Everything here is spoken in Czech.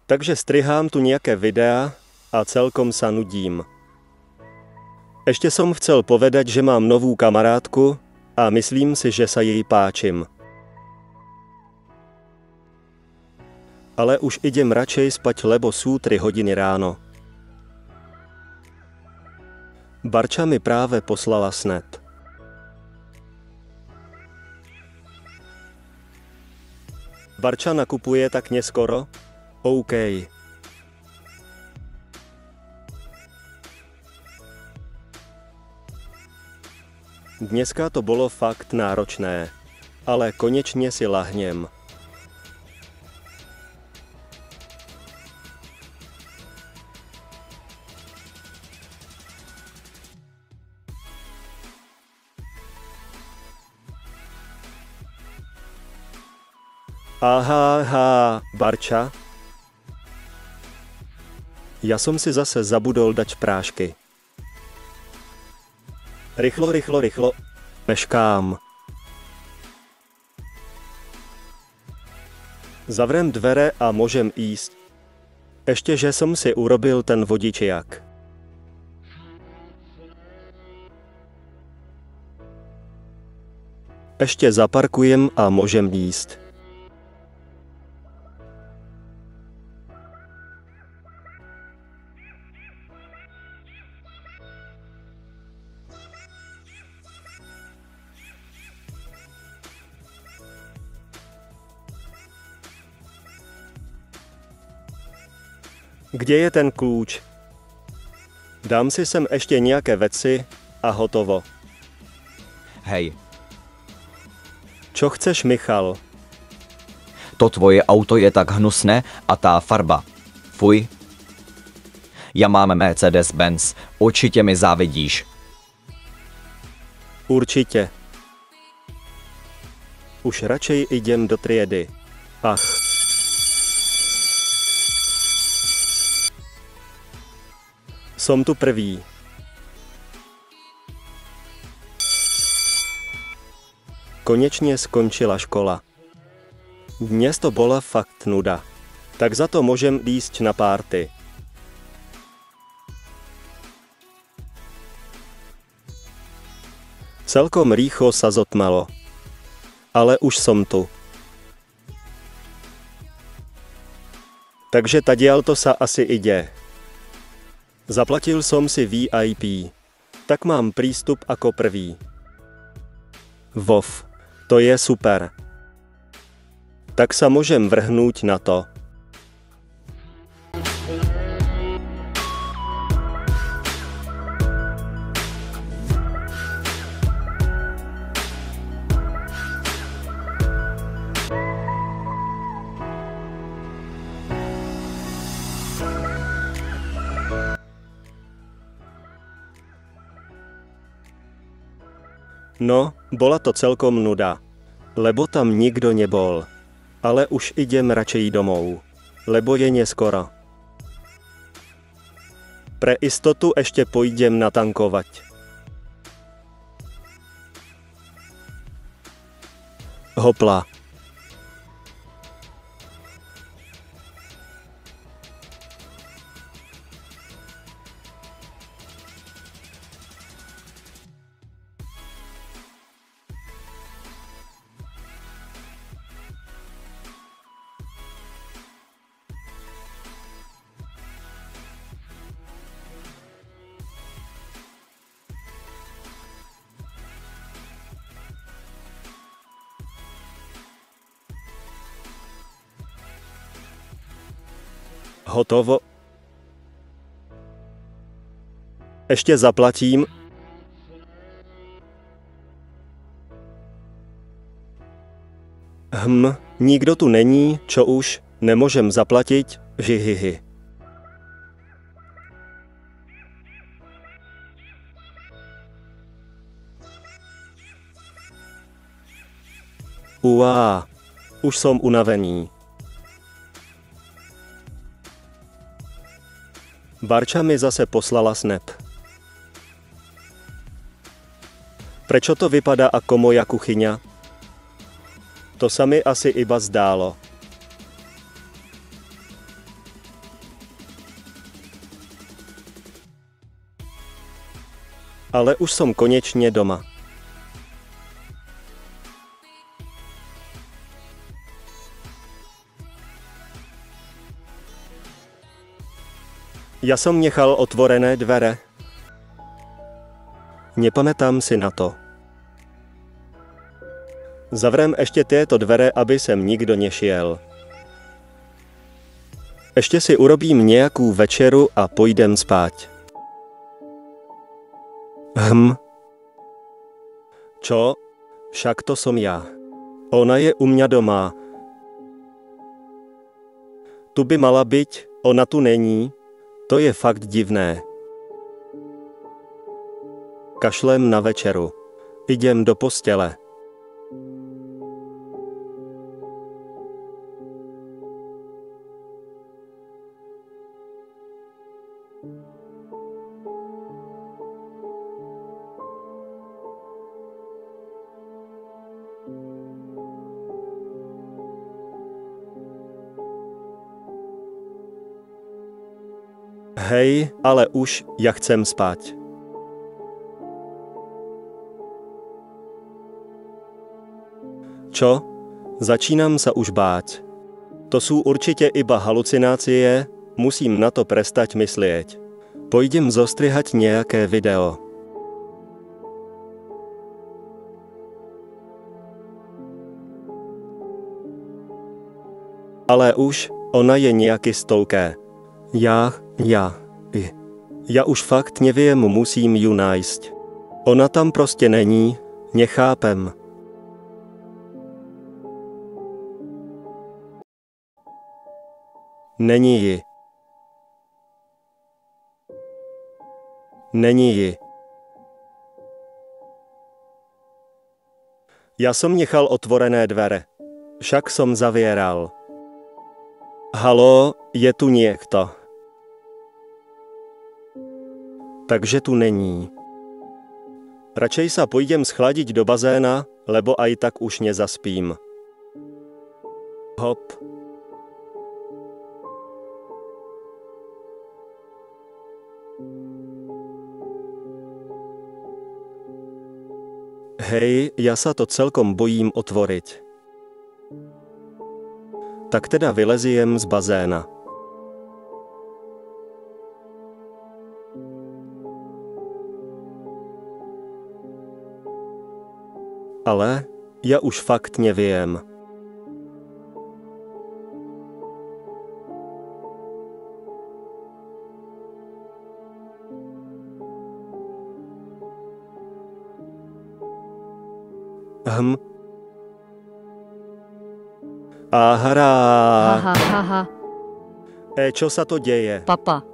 Takže strihám tu nejaké videa a celkom sa nudím. Ešte som chcel povedať, že mám novú kamarátku a myslím si, že sa jej páčim. Ale už idem radšej spať, lebo sú 3 hodiny ráno. Barča mi práve poslala snap. Barča nakupuje tak neskoro? OK. Dneska to bolo fakt náročné, ale konečne si lahnem. Aha, Barča. Ja som si zase zabudol dať prášky. Rýchlo. Meškám. Zavrem dvere a môžem ísť. Ešte, že som si urobil ten vodičiak. Ešte zaparkujem a môžem ísť. Kde je ten kľúč? Dám si sem ešte nejaké veci a hotovo. Hej, Čo chceš, Michal? to tvoje auto je tak hnusné a tá farba. Fuj. Ja mám Mercedes-Benz, určite mi závidíš. Určite. Už radšej idem do triedy. Ach. Som tu prvý. Konečne skončila škola. Dnes to bola fakt nuda. Tak za to môžem ísť na párty. Celkom rýchlo sa zotmalo. Ale už som tu. Takže tadiaľto sa asi ide. Zaplatil som si VIP. Tak mám prístup ako prvý. Vov, to je super. Tak sa môžem vrhnúť na to. No, bola to celkom nuda, lebo tam nikto nebol. Ale už idem radšej domov, lebo je neskoro. Pre istotu ešte pôjdem natankovať. Hopla. Hotovo. Ešte zaplatím. Nikto tu není, čo už, nemôžem zaplatiť, žihihi. Uá, už som unavený. Barča mi zase poslala snap. Prečo to vypadá ako moja kuchyňa? To sa mi asi iba zdálo. Ale už som konečne doma. Ja som nechal otvorené dvere. Nepamätám si na to. Zavrem ešte tieto dvere, aby sem nikto nešiel. Ešte si urobím nejakú večeru a pôjdem spať. Čo? Však to som ja. Ona je u mňa doma. Tu by mala byť, ona tu není. To je fakt divné. Kašlem na večeru. Idem do postele. Hej, ale už, ja chcem spať. Čo? Začínam sa už báť. To sú určite iba halucinácie, musím na to prestať myslieť. Pôjdem zostrihať nejaké video. Ale už, ona je nejaký stovké. Ja už fakt neviem, musím ju nájsť. Ona tam prostě není, nechápem. Není ji. Není ji. Ja som nechal otvorené dvere. Však som zavieral. Haló, je tu niekto. Takže tu není. Radšej sa pôjdem schladiť do bazéna, lebo aj tak už nezaspím. Hop. Hej, ja sa to celkom bojím otvoriť. Tak teda vyleziem z bazéna. Ale ja už fakt neviem. Haha. Čo sa to deje? Papa.